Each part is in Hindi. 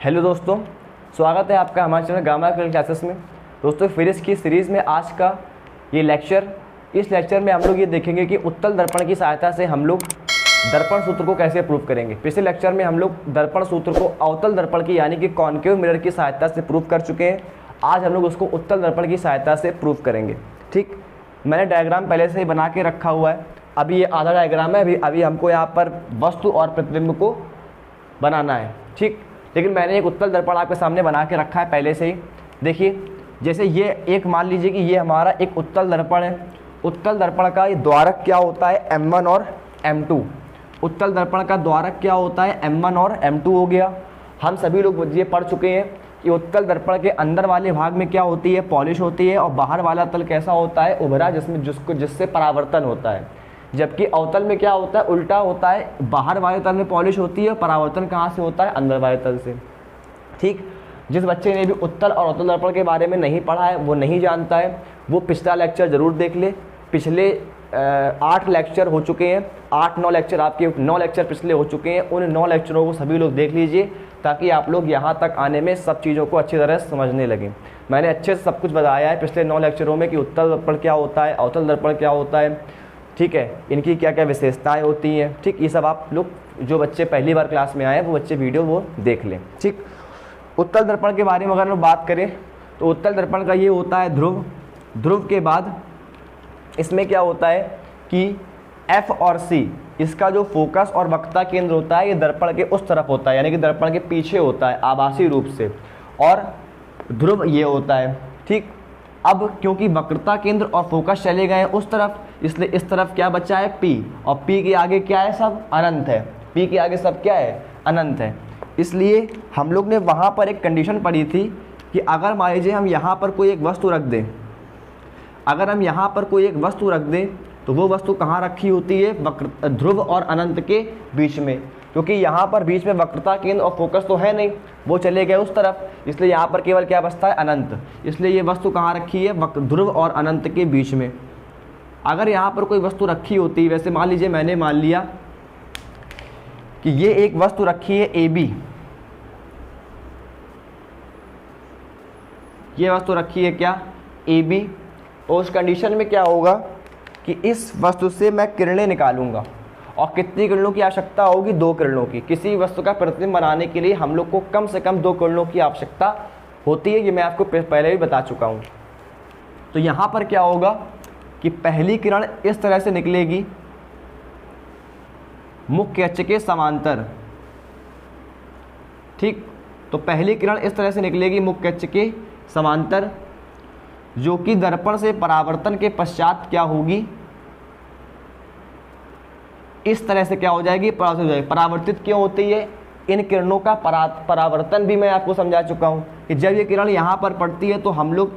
हेलो दोस्तों, स्वागत है आपका हमारे चैनल गामा करियर क्लासेस में। दोस्तों फिजिक्स की सीरीज़ में आज का ये लेक्चर, इस लेक्चर में हम लोग ये देखेंगे कि उत्तल दर्पण की सहायता से हम लोग दर्पण सूत्र को कैसे प्रूव करेंगे। पिछले लेक्चर में हम लोग दर्पण सूत्र को अवतल दर्पण की यानी कि कॉन्केव मिरर की सहायता से प्रूव कर चुके हैं। आज हम लोग उसको उत्तल दर्पण की सहायता से प्रूव करेंगे। ठीक, मैंने डायग्राम पहले से ही बना के रखा हुआ है। अभी ये आधा डायग्राम है, अभी हमको यहाँ पर वस्तु और प्रतिबिंब को बनाना है। ठीक, लेकिन मैंने एक उत्तल दर्पण आपके सामने बना के रखा है पहले से ही। देखिए, जैसे ये एक मान लीजिए कि ये हमारा एक उत्तल दर्पण है। उत्तल दर्पण का ये द्वारक क्या होता है, M1 और M2। उत्तल दर्पण का द्वारक क्या होता है, M1 और M2 हो गया। हम सभी लोग ये पढ़ चुके हैं कि उत्तल दर्पण के अंदर वाले भाग में क्या होती है, पॉलिश होती है, और बाहर वाला तल कैसा होता है, उभरा, जिससे परावर्तन होता है। जबकि अवतल में क्या होता है, उल्टा होता है, बाहर वाले तल में पॉलिश होती है, परावर्तन कहाँ से होता है, अंदर वाले तल से। ठीक, जिस बच्चे ने भी उत्तल और अवतल दर्पण के बारे में नहीं पढ़ा है, वो नहीं जानता है, वो पिछला लेक्चर ज़रूर देख ले। पिछले 8 लेक्चर हो चुके हैं, 8-9 लेक्चर आपके 9 लेक्चर पिछले हो चुके हैं। उन 9 लेक्चरों को सभी लोग देख लीजिए ताकि आप लोग यहाँ तक आने में सब चीज़ों को अच्छी तरह समझने लगें। मैंने अच्छे से सब कुछ बताया है पिछले 9 लेक्चरों में कि उत्तल दर्पण क्या होता है, अवतल दर्पण क्या होता है। ठीक है, इनकी क्या क्या विशेषताएं होती हैं। ठीक, ये सब आप लोग जो बच्चे पहली बार क्लास में आए वो बच्चे वीडियो वो देख लें। ठीक, उत्तल दर्पण के बारे में अगर हम बात करें तो उत्तल दर्पण का ये होता है ध्रुव। ध्रुव के बाद इसमें क्या होता है कि F और C, इसका जो फोकस और वक्रता केंद्र होता है ये दर्पण के उस तरफ होता है, यानी कि दर्पण के पीछे होता है आभासी रूप से, और ध्रुव ये होता है। ठीक, अब क्योंकि वक्रता केंद्र और फोकस चले गए उस तरफ, इसलिए इस तरफ क्या बचा है, P, और P के आगे क्या है, सब अनंत है। P के आगे सब क्या है, अनंत है। इसलिए हम लोग ने वहाँ पर एक कंडीशन पढ़ी थी कि अगर मान लीजिए हम यहाँ पर कोई एक वस्तु रख दें, अगर हम यहाँ पर कोई एक वस्तु रख दें तो वो वस्तु कहाँ रखी होती है, ध्रुव और अनंत के बीच में, क्योंकि यहाँ पर बीच में वक्रता केंद्र और फोकस तो है नहीं, वो चले गए उस तरफ, इसलिए यहाँ पर केवल क्या बचता है, अनंत। इसलिए ये वस्तु कहाँ रखी है, ध्रुव और अनंत के बीच में। अगर यहाँ पर कोई वस्तु रखी होती, वैसे मान लीजिए मैंने मान लिया कि ये एक वस्तु रखी है AB, ये वस्तु रखी है क्या, AB, और उस कंडीशन में क्या होगा कि इस वस्तु से मैं किरणें निकालूंगा, और कितनी किरणों की आवश्यकता होगी, 2 किरणों की। किसी वस्तु का प्रतिबिंब बनाने के लिए हम लोग को कम से कम 2 किरणों की आवश्यकता होती है, ये मैं आपको पहले भी बता चुका हूँ। तो यहाँ पर क्या होगा कि पहली किरण इस तरह से निकलेगी मुख्य अक्ष के समांतर। ठीक, तो पहली किरण इस तरह से निकलेगी मुख्य अक्ष के समांतर, जो कि दर्पण से परावर्तन के पश्चात क्या होगी, इस तरह से क्या हो जाएगी, परावर्तित हो जाएगी। परावर्तित क्यों होती है, इन किरणों का परावर्तन भी मैं आपको समझा चुका हूँ कि जब ये किरण यहाँ पर पड़ती है तो हम लोग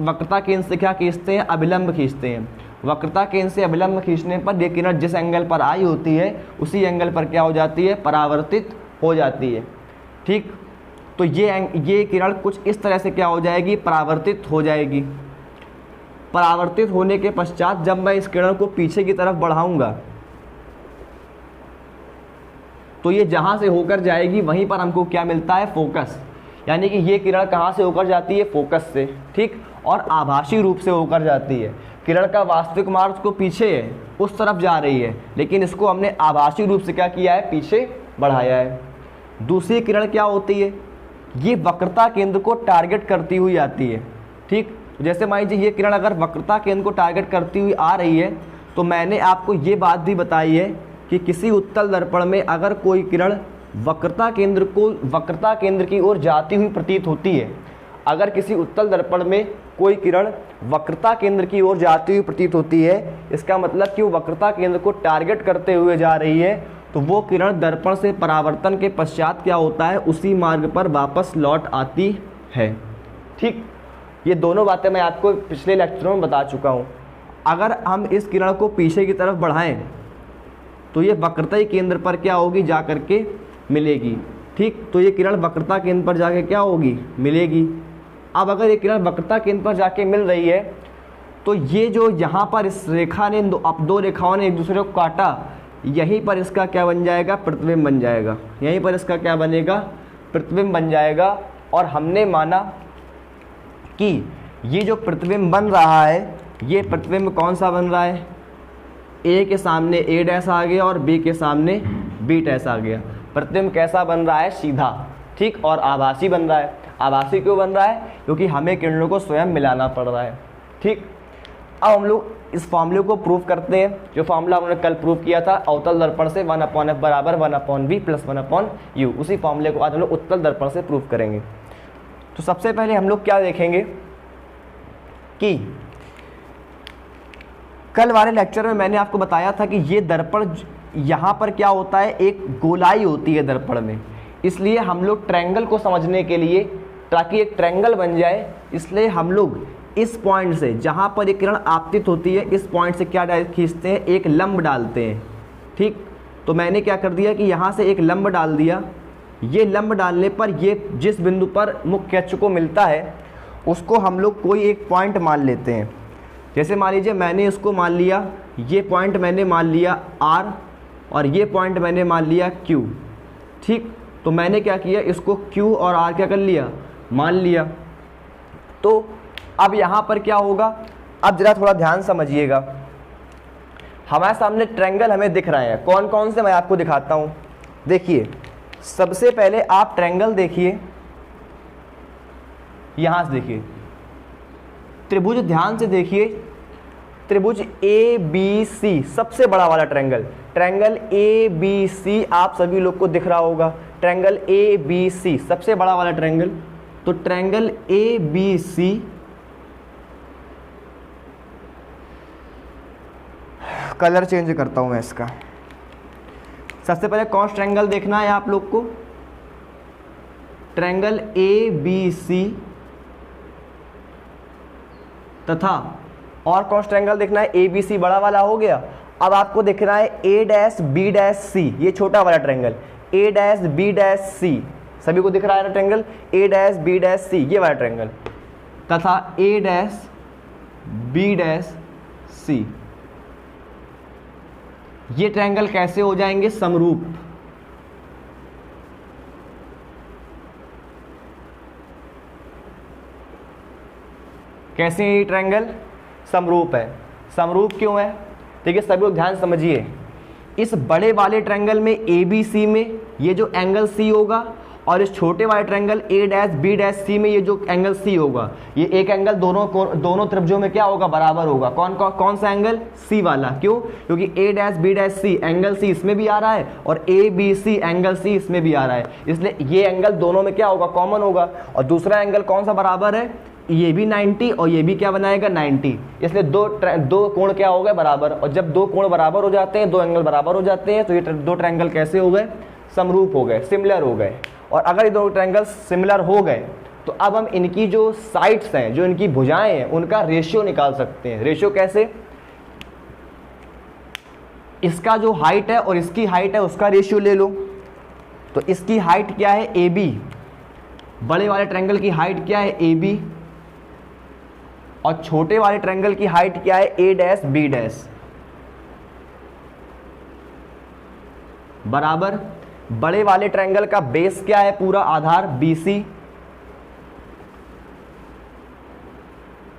वक्रता केंद्र से क्या खींचते हैं, अभिलंब खींचते हैं। वक्रता केंद्र से अभिलंब खींचने पर ये किरण जिस एंगल पर आई होती है उसी एंगल पर क्या हो जाती है, परावर्तित हो जाती है। ठीक, तो ये किरण कुछ इस तरह से क्या हो जाएगी, परावर्तित हो जाएगी। परावर्तित होने के पश्चात जब मैं इस किरण को पीछे की तरफ बढ़ाऊंगा तो ये जहाँ से होकर जाएगी वहीं पर हमको क्या मिलता है, फोकस। यानी कि ये किरण कहाँ से होकर जाती है, फोकस से। ठीक, और आभासी रूप से होकर जाती है। किरण का वास्तविक मार्ग को पीछे है, उस तरफ जा रही है, लेकिन इसको हमने आभासी रूप से क्या किया है, पीछे बढ़ाया है। दूसरी किरण क्या होती है, ये वक्रता केंद्र को टारगेट करती हुई आती है। ठीक, जैसे मान लीजिए ये किरण अगर वक्रता केंद्र को टारगेट करती हुई आ रही है तो मैंने आपको ये बात भी बताई है कि किसी उत्तल दर्पण में अगर कोई किरण वक्रता केंद्र की ओर जाती हुई प्रतीत होती है, अगर किसी उत्तल दर्पण में कोई किरण वक्रता केंद्र की ओर जाती हुई प्रतीत होती है, इसका मतलब कि वो वक्रता केंद्र को टारगेट करते हुए जा रही है, तो वो किरण दर्पण से परावर्तन के पश्चात क्या होता है, उसी मार्ग पर वापस लौट आती है। ठीक, ये दोनों बातें मैं आपको पिछले लेक्चरों में बता चुका हूँ। अगर हम इस किरण को पीछे की तरफ बढ़ाएं तो ये वक्रता केंद्र पर क्या होगी, जा करके मिलेगी। ठीक, तो ये किरण वक्रता केंद्र पर जाके क्या होगी, मिलेगी। अब अगर ये किरण वक्रता केंद्र पर जाके मिल रही है तो ये जो यहाँ पर इस रेखा ने, दो रेखाओं ने एक दूसरे को काटा, यहीं पर इसका क्या बन जाएगा, प्रतिबिंब बन जाएगा। यहीं पर इसका क्या बनेगा, प्रतिबिंब बन जाएगा। और हमने माना कि ये जो प्रतिबिंब बन रहा है, ये प्रतिबिंब कौन सा बन रहा है, ए के सामने ए डैश आ गया और बी के सामने बी डैश आ गया। प्रतिबिंब कैसा बन रहा है, सीधा, ठीक, और आभासी बन रहा है। आभासी क्यों बन रहा है, क्योंकि हमें किरणों को स्वयं मिलाना पड़ रहा है, ठीक। अब हम लोग इस फॉर्मूले को प्रूव करते हैं, जो फॉर्मूला हमने कल प्रूव किया था अवतल दर्पण से 1/f बराबर 1/v प्लस 1/u, उसी फॉर्मूले को आज हम लोग उत्तल दर्पण से प्रूव करेंगे। तो सबसे पहले हम लोग क्या देखेंगे कि कल वाले लेक्चर में मैंने आपको बताया था कि ये दर्पण यहाँ पर क्या होता है, एक गोलाई होती है दर्पण में। इसलिए हम लोग ट्रायंगल को समझने के लिए, ताकि एक ट्रायंगल बन जाए, इसलिए हम लोग इस पॉइंट से, जहाँ पर एक किरण आपतित होती है, इस पॉइंट से क्या खींचते हैं, एक लंब डालते हैं, ठीक। तो मैंने क्या कर दिया कि यहाँ से एक लंब डाल दिया। ये लंब डालने पर ये जिस बिंदु पर मुख्य अक्ष को मिलता है उसको हम लोग कोई एक पॉइंट मान लेते हैं। जैसे मान लीजिए मैंने इसको मान लिया, ये पॉइंट मैंने मान लिया R और ये पॉइंट मैंने मान लिया Q, ठीक। तो मैंने क्या किया, इसको Q और R क्या कर लिया, मान लिया। तो अब यहाँ पर क्या होगा, अब जरा थोड़ा ध्यान समझिएगा। हमारे सामने ट्रायंगल हमें दिख रहे हैं, कौन कौन से मैं आपको दिखाता हूँ। देखिए, सबसे पहले आप ट्रायंगल देखिए, यहाँ से देखिए त्रिभुज, ध्यान से देखिए त्रिभुज ABC, सबसे बड़ा वाला ट्रायंगल, ट्रायंगल ABC आप सभी लोग को दिख रहा होगा। ट्रायंगल ABC सबसे बड़ा वाला ट्रायंगल। तो ट्रायंगल ABC, कलर चेंज करता हूं मैं इसका। सबसे पहले कौन सा ट्रायंगल देखना है आप लोग को, ट्रायंगल ABC तथा और कौन सा ट्रायंगल देखना है, ABC बड़ा वाला हो गया। अब आपको देखना है A', B', ये छोटा वाला ट्रायंगल A', B', सभी को दिख रहा है ना ट्रायंगल A', B', ये वाला ट्रायंगल, तथा A', B', ये ट्रायंगल कैसे हो जाएंगे, समरूप। कैसे ये ट्रायंगल समरूप है। समरूप क्यों है, देखिए सभी लोग ध्यान समझिए। इस बड़े वाले ट्रायंगल में ABC में ये जो एंगल C होगा, और इस छोटे वाले ट्रायंगल A', B', में ये जो एंगल C होगा, ये एक एंगल दोनों त्रिभुजों में क्या होगा, बराबर होगा। कौन सा एंगल, C वाला। क्यों, क्योंकि A', B', एंगल C इसमें भी आ रहा है और ABC एंगल C इसमें भी आ रहा है, इसलिए ये एंगल दोनों में क्या होगा, कॉमन होगा। और दूसरा एंगल कौन सा बराबर है, ये भी 90 और ये भी क्या बनाएगा, 90, इसलिए दो कोण क्या हो गए, बराबर। और जब दो कोण बराबर हो जाते हैं, दो एंगल बराबर हो जाते हैं, तो ये दो ट्रायंगल कैसे हो गए, समरूप हो गए, सिमिलर हो गए। और अगर ये दो ट्रायंगल सिमिलर हो गए तो अब हम इनकी जो साइड्स हैं, जो इनकी भुजाएं हैं, उनका रेशियो निकाल सकते हैं। रेशियो कैसे, इसका जो हाइट है और इसकी हाइट है उसका रेशियो ले लो। तो इसकी हाइट क्या है, AB, बड़े वाले ट्रायंगल की हाइट क्या है, AB, और छोटे वाले ट्रायंगल की हाइट क्या है, A', B', बराबर। बड़े वाले ट्रायंगल का बेस क्या है, पूरा आधार BC,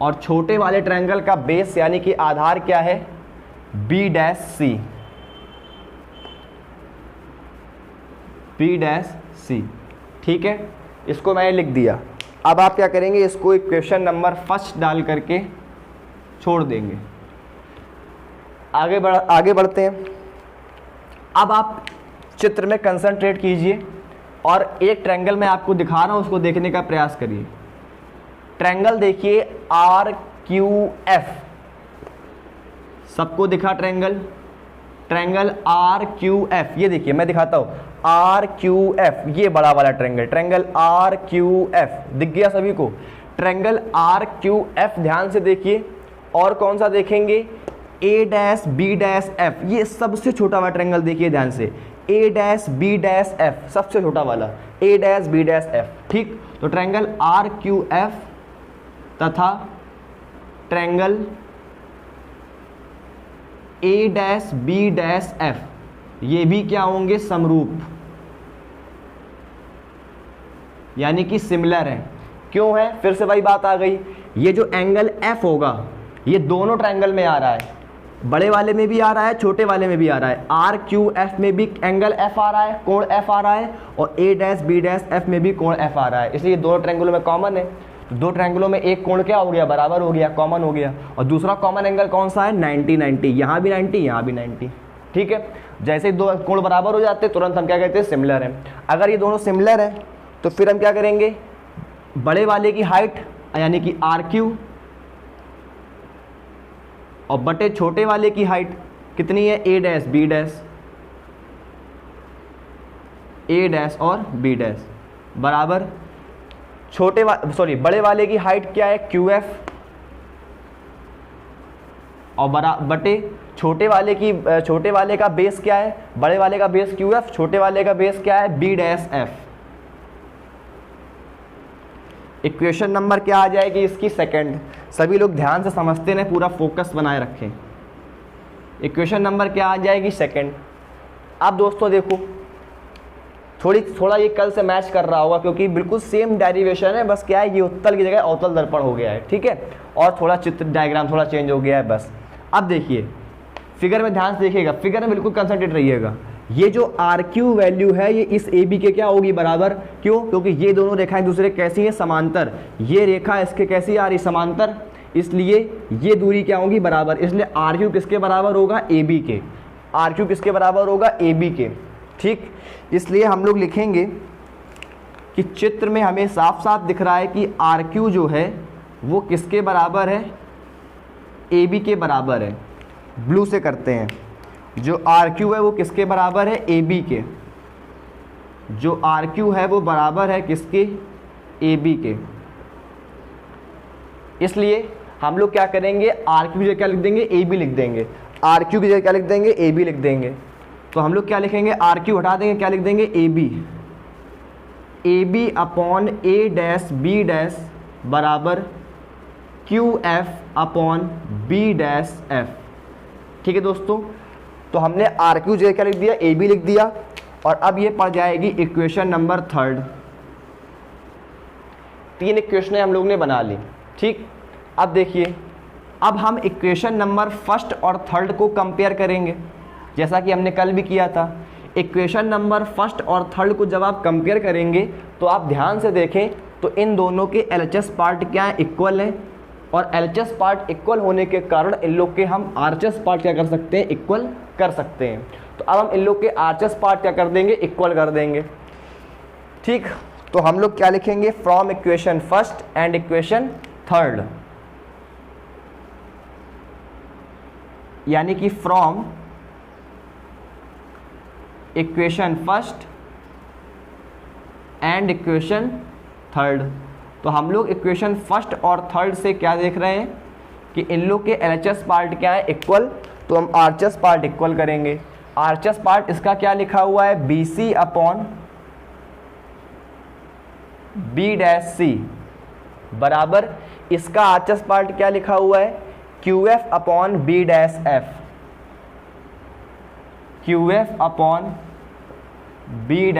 और छोटे वाले ट्रायंगल का बेस यानी कि आधार क्या है, B', C, ठीक है। इसको मैंने लिख दिया। अब आप क्या करेंगे, इसको इक्वेशन नंबर 1 डाल करके छोड़ देंगे। आगे बढ़ते हैं। अब आप चित्र में कंसंट्रेट कीजिए और एक ट्रायंगल मैं आपको दिखा रहा हूं, उसको देखने का प्रयास करिए। ट्रायंगल देखिए RQF, सबको दिखा ट्रायंगल, ट्रायंगल RQF, ये देखिए मैं दिखाता हूं, RQF, ये बड़ा वाला ट्रायंगल, ट्रायंगल RQF दिख गया सभी को। ट्रायंगल RQF ध्यान से देखिए। और कौन सा देखेंगे, A', B', F, ये सबसे छोटा वाला ट्रायंगल देखिए ध्यान से, A', B', F, सबसे छोटा वाला A', B', F, ठीक। तो ट्रायंगल RQF तथा ट्रायंगल A', B', F, ये भी क्या होंगे, समरूप। यानी कि सिमिलर है। क्यों है? फिर से वही बात आ गई, ये जो एंगल F होगा ये दोनों ट्रायंगल में आ रहा है, बड़े वाले में भी आ रहा है, छोटे वाले में भी आ रहा है। RQF में भी एंगल F आ रहा है, कोण F आ रहा है, और A', B', F में भी कोण F आ रहा है, इसलिए दोनों ट्रायंगलों में कॉमन है। तो दो ट्रायंगलों में एक कोण क्या हो गया? बराबर हो गया, कॉमन हो गया। और दूसरा कॉमन एंगल कौन सा है? 90-90, यहाँ भी 90, यहाँ भी 90। ठीक है, जैसे ही दो कोण बराबर हो जाते हैं तुरंत हम क्या कहते हैं? सिमिलर है। अगर ये दोनों सिमिलर है तो फिर हम क्या करेंगे? बड़े वाले की हाइट यानी कि RQ और बटे छोटे वाले की हाइट कितनी है? A' और B' बराबर बड़े वाले की हाइट क्या है? QF और बटे छोटे वाले का बेस क्या है? बड़े वाले का बेस QF, छोटे वाले का बेस क्या है? B', F। इक्वेशन नंबर क्या आ जाएगी इसकी? सेकंड। सभी लोग ध्यान से समझते हैं, पूरा फोकस बनाए रखें। इक्वेशन नंबर क्या आ जाएगी? सेकंड। अब दोस्तों देखो, थोड़ा ये कल से मैच कर रहा होगा क्योंकि बिल्कुल सेम डेरिवेशन है, बस क्या है ये उत्तल की जगह अवतल दर्पण हो गया है। ठीक है, और थोड़ा चित्र डायग्राम थोड़ा चेंज हो गया है बस। अब देखिए फिगर में ध्यान से देखिएगा, फिगर में बिल्कुल कंसंट्रेट रहिएगा। ये जो RQ वैल्यू है ये इस AB के क्या होगी? बराबर। क्यों? क्योंकि ये दोनों रेखाएं दूसरे कैसी हैं? समांतर। ये रेखा इसके कैसी आ रही? समांतर, इसलिए ये दूरी क्या होगी? बराबर। इसलिए RQ किसके बराबर होगा? AB के। RQ किसके बराबर होगा? AB के। ठीक, इसलिए हम लोग लिखेंगे कि चित्र में हमें साफ साफ दिख रहा है कि RQ जो है वो किसके बराबर है? AB के बराबर है। ब्लू से करते हैं, जो RQ है वो किसके बराबर है? AB के। जो RQ है वो बराबर है किसके? AB के। इसलिए हम लोग क्या करेंगे? RQ की जगह क्या लिख देंगे? AB लिख देंगे। RQ की जगह क्या लिख देंगे? AB लिख देंगे। तो हम लोग क्या लिखेंगे? RQ हटा देंगे, क्या लिख देंगे? AB। AB upon A', B' बराबर QF अपॉन B', F। ठीक है दोस्तों, तो हमने RQ जगह क्या लिख दिया? AB लिख दिया। और अब ये पड़ जाएगी इक्वेशन नंबर थर्ड। 3 इक्वेशनें हम लोग ने बना ली। ठीक, अब देखिए, अब हम इक्वेशन नंबर फर्स्ट और थर्ड को कंपेयर करेंगे, जैसा कि हमने कल भी किया था। इक्वेशन नंबर फर्स्ट और थर्ड को जब आप कंपेयर करेंगे तो आप ध्यान से देखें तो इन दोनों के LHS पार्ट क्या है? इक्वल है। और LHS पार्ट इक्वल होने के कारण इन लोग के हम RHS पार्ट क्या कर सकते हैं? इक्वल कर सकते हैं। तो अब हम इन लोग के RHS पार्ट क्या कर देंगे? इक्वल कर देंगे। ठीक, तो हम लोग क्या लिखेंगे? From equation first and equation third, यानी कि from equation first and equation third. तो हम लोग इक्वेशन फर्स्ट और थर्ड से क्या देख रहे हैं कि इन लोग के LHS पार्ट क्या है? इक्वल। तो हम RHS पार्ट इक्वल करेंगे। RHS पार्ट इसका क्या लिखा हुआ है? BC अपॉन B', बराबर इसका RHS पार्ट क्या लिखा हुआ है? QF upon B', QF upon B',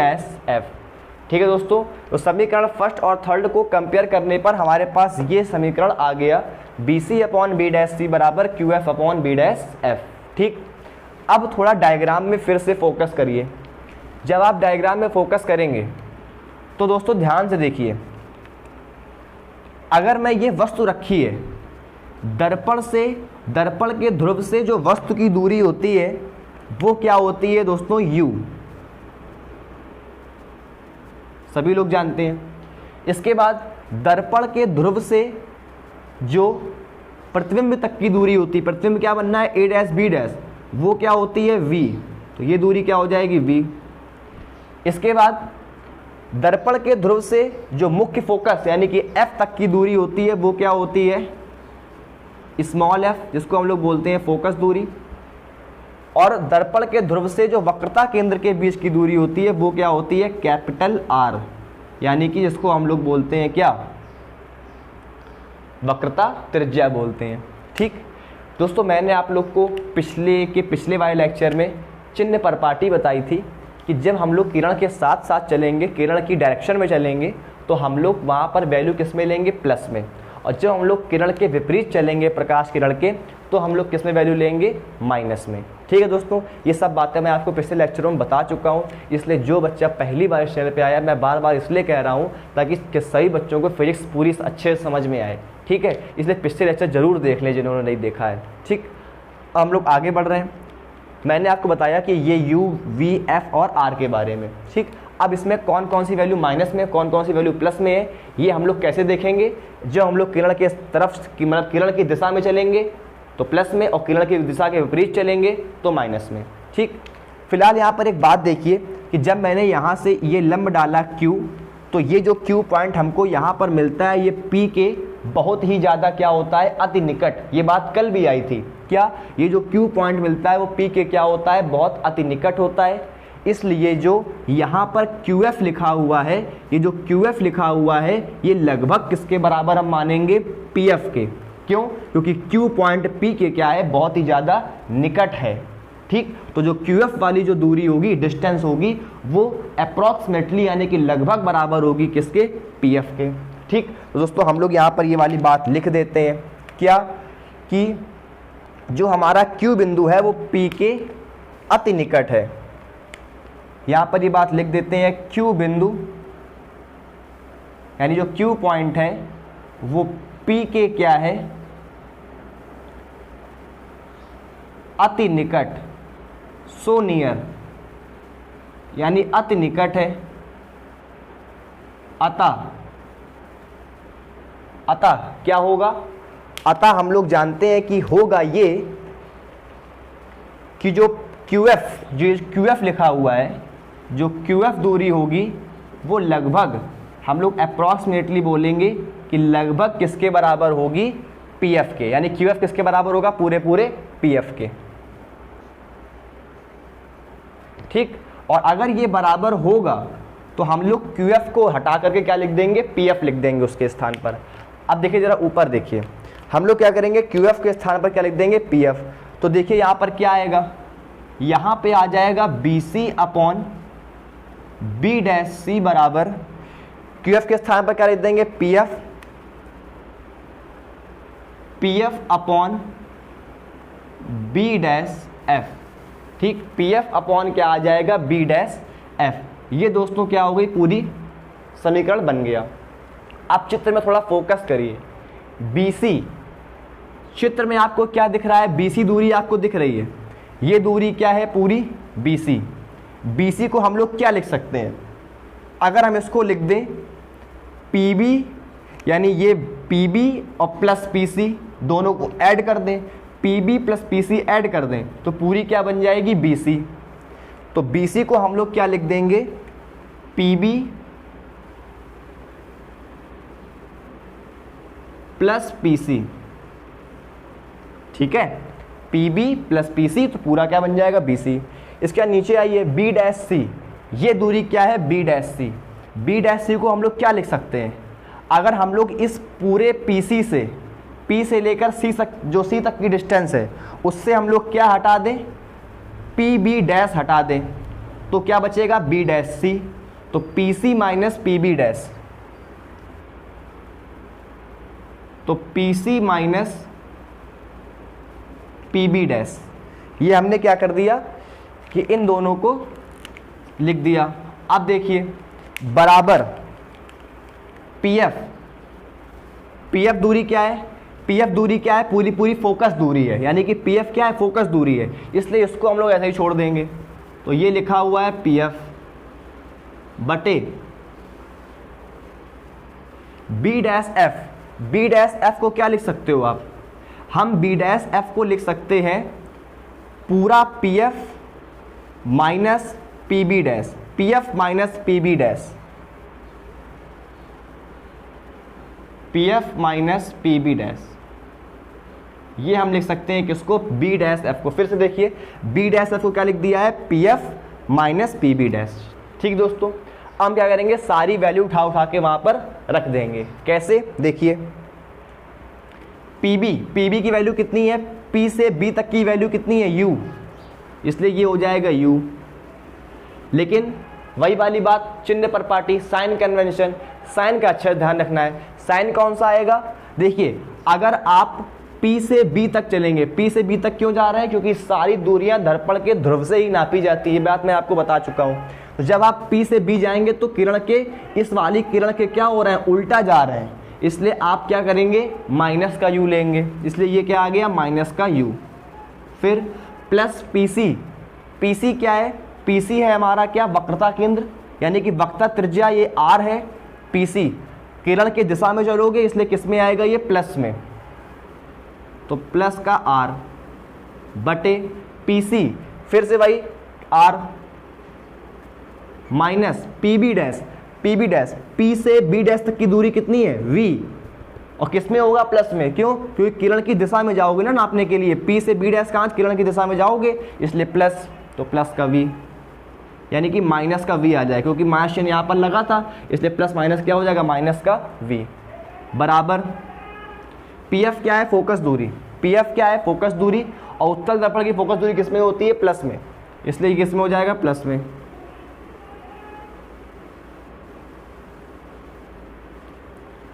ठीक है दोस्तों। तो समीकरण फर्स्ट और थर्ड को कंपेयर करने पर हमारे पास ये समीकरण आ गया, BC अपॉन B', बराबर QF अपॉन B'। ठीक, अब थोड़ा डायग्राम में फिर से फोकस करिए। जब आप डायग्राम में फोकस करेंगे तो दोस्तों ध्यान से देखिए, अगर मैं ये वस्तु रखी है, दर्पण के ध्रुव से जो वस्तु की दूरी होती है वो क्या होती है दोस्तों? U। सभी लोग जानते हैं। इसके बाद दर्पण के ध्रुव से जो प्रतिबिंब तक की दूरी होती है, प्रतिबिंब क्या बनना है? A', B', वो क्या होती है? V। तो ये दूरी क्या हो जाएगी? V। इसके बाद दर्पण के ध्रुव से जो मुख्य फोकस यानी कि F तक की दूरी होती है वो क्या होती है? स्मॉल f, जिसको हम लोग बोलते हैं फोकस दूरी। और दर्पण के ध्रुव से जो वक्रता केंद्र के बीच की दूरी होती है वो क्या होती है? कैपिटल R, यानी कि जिसको हम लोग बोलते हैं क्या? वक्रता त्रिज्या बोलते हैं। ठीक दोस्तों, मैंने आप लोग को पिछले वाले लेक्चर में चिन्ह परपाटी बताई थी कि जब हम लोग किरण के साथ साथ चलेंगे, किरण की डायरेक्शन में चलेंगे तो हम लोग वहाँ पर वैल्यू किस में लेंगे, प्लस में। और जब हम लोग किरण के विपरीत चलेंगे, प्रकाश किरण के, तो हम लोग किस में वैल्यू लेंगे, माइनस में। ठीक है दोस्तों, ये सब बातें मैं आपको पिछले लेक्चरों में बता चुका हूँ। इसलिए जो बच्चा पहली बार इस चैनल पे आया, मैं बार बार इसलिए कह रहा हूँ ताकि सही बच्चों को फिजिक्स पूरी अच्छे से समझ में आए। ठीक है, इसलिए पिछले लेक्चर जरूर देख लें जिन्होंने नहीं देखा है। ठीक, हम लोग आगे बढ़ रहे हैं। मैंने आपको बताया कि ये U, V, F और R के बारे में। ठीक, अब इसमें कौन कौन सी वैल्यू माइनस में, कौन कौन सी वैल्यू प्लस में है, ये हम लोग कैसे देखेंगे। जब हम लोग किरण के तरफ की, मतलब किरण की दिशा में चलेंगे तो प्लस में, और किरण की दिशा के विपरीत चलेंगे तो माइनस में। ठीक, फिलहाल यहाँ पर एक बात देखिए कि जब मैंने यहाँ से ये लंब डाला Q, तो ये जो Q पॉइंट हमको यहाँ पर मिलता है, ये P के बहुत ही ज़्यादा क्या होता है, अति निकट। ये बात कल भी आई थी, क्या ये जो Q पॉइंट मिलता है वो P के क्या होता है, बहुत अति निकट होता है। इसलिए जो यहाँ पर QF लिखा हुआ है, ये जो QF लिखा हुआ है, ये लगभग किसके बराबर हम मानेंगे, PF के। क्यों, क्योंकि Q पॉइंट P के क्या है, बहुत ही ज़्यादा निकट है। ठीक, तो जो QF वाली जो दूरी होगी, डिस्टेंस होगी, वो अप्रॉक्सीमेटली यानी कि लगभग बराबर होगी किसके, PF के। ठीक, तो दोस्तों हम लोग यहाँ पर ये वाली बात लिख देते हैं, क्या कि जो हमारा Q बिंदु है वो P के अति निकट है। यहाँ पर ये बात लिख देते हैं, Q बिंदु यानी जो Q पॉइंट है वो P के क्या है, अति निकट, सो नियर, यानी अति निकट है। अतः क्या होगा, अतः हम लोग जानते हैं कि होगा ये कि जो QF लिखा हुआ है, जो QF दूरी होगी वो लगभग, हम लोग अप्रॉक्सीमेटली बोलेंगे कि लगभग किसके बराबर होगी, PF के। यानी QF किसके बराबर होगा, पूरे PF के। ठीक, और अगर ये बराबर होगा तो हम लोग QF को हटा करके क्या लिख देंगे, PF लिख देंगे उसके स्थान पर। अब देखिए जरा ऊपर देखिए, हम लोग क्या करेंगे, QF के स्थान पर क्या लिख देंगे, PF। तो देखिए यहाँ पर क्या आएगा, यहाँ पे आ जाएगा BC अपॉन B' बराबर, QF के स्थान पर क्या लिख देंगे, PF अपॉन B'F। ठीक, PF अपॉन क्या आ जाएगा, B'F। ये दोस्तों क्या हो गई, पूरी समीकरण बन गया। आप चित्र में थोड़ा फोकस करिए। BC चित्र में आपको क्या दिख रहा है, BC दूरी आपको दिख रही है, ये दूरी क्या है, पूरी BC। BC को हम लोग क्या लिख सकते हैं, अगर हम इसको लिख दें PB, यानी ये PB और प्लस PC दोनों को ऐड कर दें, PB प्लस PC ऐड कर दें तो पूरी क्या बन जाएगी, BC। तो BC को हम लोग क्या लिख देंगे, PB प्लस PC। ठीक है, PB प्लस PC, तो पूरा क्या बन जाएगा, BC। इसके नीचे आइए, B'C, ये दूरी क्या है, B'C। B'C को हम लोग क्या लिख सकते हैं, अगर हम लोग इस पूरे PC से, P से लेकर C तक, जो C तक की डिस्टेंस है, उससे हम लोग क्या हटा दें, PB' हटा दें, तो क्या बचेगा, B'C। तो PC माइनस PB', तो PC माइनस PB', ये हमने क्या कर दिया कि इन दोनों को लिख दिया। अब देखिए बराबर PF दूरी क्या है, PF दूरी क्या है, पूरी फोकस दूरी है, यानी कि PF क्या है, फोकस दूरी है, इसलिए इसको हम लोग ऐसे ही छोड़ देंगे। तो ये लिखा हुआ है PF बटे B'F। B'F को क्या लिख सकते हो आप, हम B'F को लिख सकते हैं पूरा PF minus PB', PF minus PB', PF minus PB', ये हम लिख सकते हैं किसको, B'F को। फिर से देखिए, B'F को क्या लिख दिया है, PF माइनस PB'। ठीक दोस्तों, हम क्या करेंगे, सारी वैल्यू उठा के वहां पर रख देंगे। कैसे, देखिए PB की वैल्यू कितनी है, P से B तक की वैल्यू कितनी है, U, इसलिए ये हो जाएगा U। लेकिन वही वाली बात, चिन्ह पर पार्टी, साइन कन्वेंशन, साइन का अच्छा ध्यान रखना है। साइन कौन सा आएगा, देखिए अगर आप P से B तक चलेंगे, P से B तक क्यों जा रहे हैं, क्योंकि सारी दूरियां दर्पण के ध्रुव से ही नापी जाती है, बात मैं आपको बता चुका हूं। तो जब आप P से B जाएंगे तो किरण के, इस वाली किरण के क्या हो रहे हैं, उल्टा जा रहे हैं, इसलिए आप क्या करेंगे, माइनस का u लेंगे, इसलिए ये क्या आ गया, माइनस का u। फिर प्लस PC, PC क्या है, PC है हमारा क्या, वक्रता केंद्र, यानी कि वक्रता त्रिज्या ये r है, PC किरण की दिशा में चलोगे इसलिए किस में आएगा, ये प्लस में, तो प्लस का r बटे PC, फिर से भाई r minus PB dash, PB dash, P से B डैश तक की दूरी कितनी है, v, और किस में होगा, प्लस में, क्यों, क्योंकि किरण की दिशा में जाओगे ना नापने के लिए, P से B डैश कहाँ, किरण की दिशा में जाओगे, इसलिए प्लस, तो प्लस का v, यानी कि माइनस का v आ जाए, क्योंकि माइनस चिन्ह यहाँ पर लगा था, इसलिए प्लस माइनस क्या हो जाएगा, माइनस का v, बराबर PF क्या है, फोकस दूरी, PF क्या है, फोकस दूरी, और उत्तल दर्पण की फोकस दूरी किस में होती है, प्लस में, इसलिए किस में हो जाएगा, प्लस में,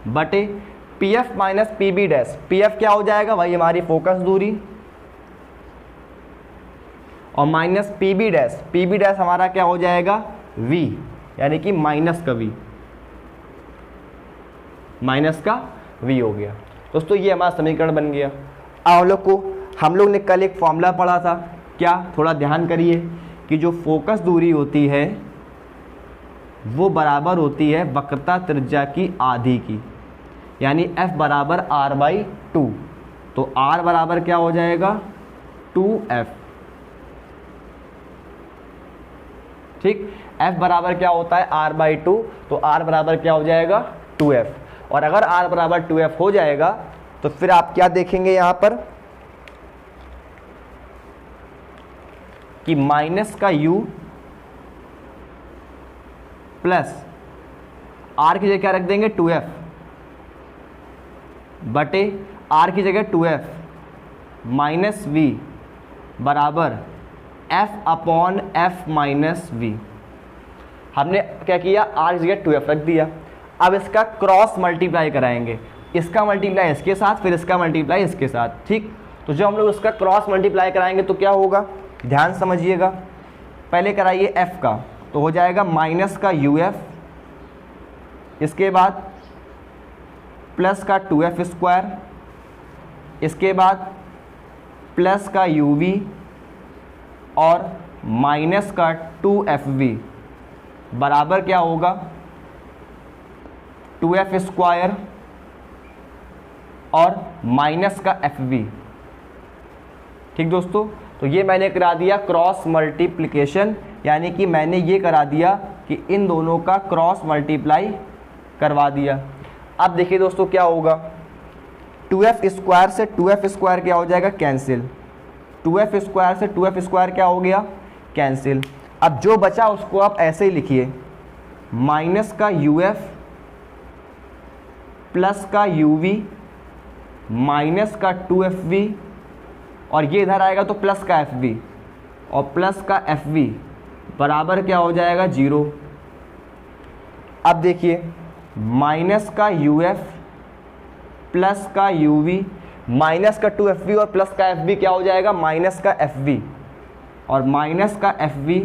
बटे PF minus PB dash, PF क्या हो जाएगा, भाई हमारी फोकस दूरी, और minus PB dash, PB dash हमारा क्या हो जाएगा, V, यानी कि माइनस का V, माइनस का V हो गया। दोस्तों ये हमारा समीकरण बन गया। अब हम लोग ने कल एक फॉर्मूला पढ़ा था, क्या, थोड़ा ध्यान करिए कि जो फोकस दूरी होती है वो बराबर होती है वक्रता त्रिज्या की आधी की, यानी F बराबर r/2, तो R बराबर क्या हो जाएगा, 2F, ठीक, F बराबर क्या होता है, r/2, तो R बराबर क्या हो जाएगा, 2F, और अगर R बराबर 2F हो जाएगा तो फिर आप क्या देखेंगे यहाँ पर कि माइनस का u प्लस R की जगह क्या रख देंगे, 2F, बटे R की जगह 2F माइनस V बराबर F upon F minus V। हमने क्या किया, R की जगह 2F रख दिया। अब इसका क्रॉस मल्टीप्लाई कराएंगे, इसका मल्टीप्लाई इसके साथ, फिर इसका मल्टीप्लाई इसके साथ, ठीक। तो जब हम लोग इसका क्रॉस मल्टीप्लाई कराएंगे तो क्या होगा, ध्यान समझिएगा, पहले कराइए F का, तो हो जाएगा माइनस का UF, इसके बाद प्लस का 2F स्क्वायर, इसके बाद प्लस का UV और माइनस का 2FV बराबर क्या होगा, 2F स्क्वायर और माइनस का FV, ठीक दोस्तों। तो ये मैंने करा दिया क्रॉस मल्टीप्लिकेशन, यानी कि मैंने ये करा दिया कि इन दोनों का क्रॉस मल्टीप्लाई करवा दिया। अब देखिए दोस्तों क्या होगा, 2F स्क्वायर से 2F स्क्वायर क्या हो जाएगा, कैंसिल, 2F स्क्वायर से 2F स्क्वायर क्या हो गया, कैंसिल। अब जो बचा उसको आप ऐसे ही लिखिए, माइनस का UF प्लस का UV माइनस का 2FV, और ये इधर आएगा तो प्लस का FV और प्लस का FV बराबर क्या हो जाएगा, 0। अब देखिए माइनस का UF प्लस का UV माइनस का 2FV और प्लस का FV क्या हो जाएगा, माइनस का FV, और माइनस का FV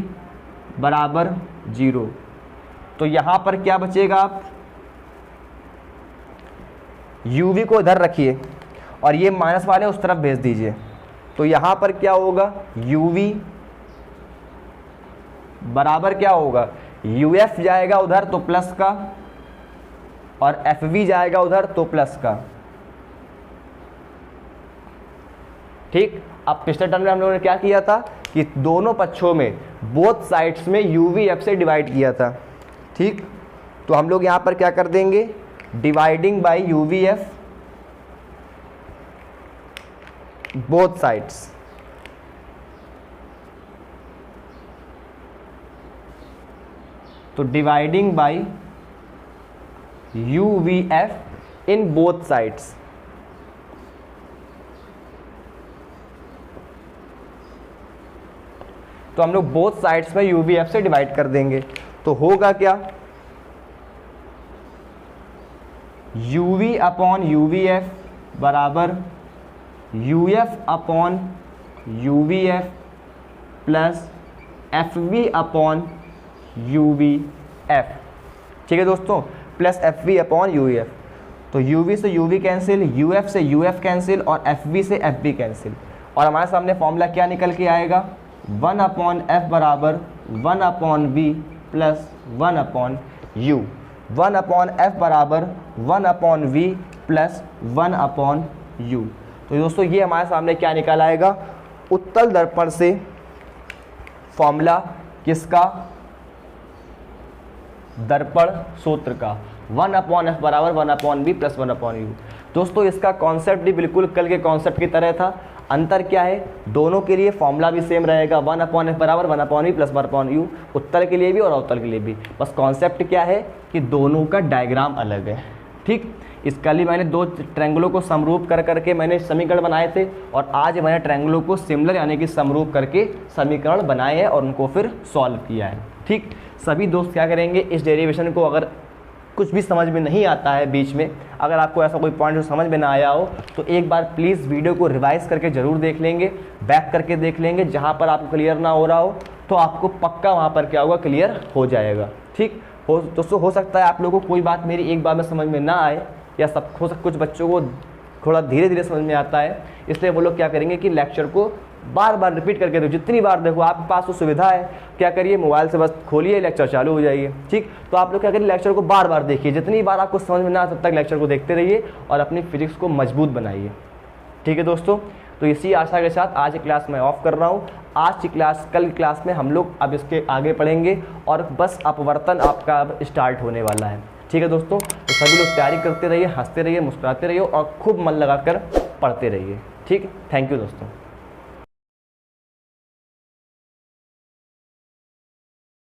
बराबर 0। तो यहाँ पर क्या बचेगा, आप UV को इधर रखिए और ये माइनस वाले उस तरफ भेज दीजिए, तो यहाँ पर क्या होगा, UV बराबर क्या होगा, UF जाएगा उधर तो प्लस का और FV जाएगा उधर तो प्लस का, ठीक। अब पिछले टर्म में हम लोगों ने क्या किया था कि दोनों पक्षों में, बोथ साइड्स में UVF से डिवाइड किया था, ठीक। तो हम लोग यहाँ पर क्या कर देंगे, dividing by UVF both sides, तो dividing by UVF in both sides, तो हम लोग बोथ साइड्स में UVF से डिवाइड कर देंगे। तो होगा क्या, UV अपॉन UVF बराबर UF upon UVF plus FV upon UVF। ठीक है दोस्तों, प्लस FV अपॉन UVF। तो UV से UV कैंसिल, UF से UF कैंसिल और FV से FV कैंसिल, और हमारे सामने फॉर्मूला क्या निकल के आएगा, 1 अपॉन F बराबर 1 upon V plus 1 upon U। 1 upon F बराबर 1 upon V plus 1 upon U। तो दोस्तों ये हमारे सामने क्या निकल आएगा, उत्तल दर्पण से फॉर्मूला किसका, दर्पण सूत्र का, 1 अपॉन F बराबर 1 upon V plus 1 upon U। दोस्तों इसका कॉन्सेप्ट भी बिल्कुल कल के कॉन्सेप्ट की तरह था। अंतर क्या है, दोनों के लिए फॉर्मूला भी सेम रहेगा, 1 अपॉन F बराबर 1 upon V plus 1 upon U, उत्तल के लिए भी और अवतल के लिए भी। बस कॉन्सेप्ट क्या है कि दोनों का डायग्राम अलग है। ठीक, इसका लिए मैंने 2 ट्रायंगलों को समरूप कर करके मैंने समीकरण बनाए थे, और आज मैंने ट्रायंगलों को सिमिलर यानी कि समरूप करके समीकरण बनाए हैं और उनको फिर सॉल्व किया है। ठीक, सभी दोस्त क्या करेंगे, इस डेरिवेशन को अगर कुछ भी समझ में नहीं आता है बीच में, अगर आपको ऐसा कोई पॉइंट जो समझ में ना आया हो, तो एक बार प्लीज़ वीडियो को रिवाइज करके ज़रूर देख लेंगे, बैक करके देख लेंगे। जहाँ पर आपको क्लियर ना हो रहा हो तो आपको पक्का वहाँ पर क्या होगा, क्लियर हो जाएगा। ठीक हो दोस्तों, हो सकता है आप लोगों को कोई बात मेरी एक बार में समझ में ना आए, या सब हो सकता कुछ बच्चों को थोड़ा धीरे धीरे समझ में आता है, इसलिए वो लोग क्या करेंगे कि लेक्चर को बार बार रिपीट करके देखो, जितनी बार देखो, आपके पास तो सुविधा है, क्या करिए मोबाइल से बस खोलिए, लेक्चर चालू हो जाइए। ठीक, तो आप लोग क्या करिए, लेक्चर को बार बार देखिए, जितनी बार आपको समझ में ना आ तब तक लेक्चर को देखते रहिए और अपनी फिजिक्स को मजबूत बनाइए। ठीक है दोस्तों, तो इसी आशा के साथ आज की क्लास मैं ऑफ कर रहा हूँ। आज की क्लास, कल की क्लास में हम लोग अब इसके आगे पढ़ेंगे और बस अपवर्तन आपका अब स्टार्ट होने वाला है। ठीक है दोस्तों, तो सभी लोग तैयारी करते रहिए, हंसते रहिए, मुस्कुराते रहिए और खूब मन लगाकर पढ़ते रहिए। ठीक, थैंक यू दोस्तों।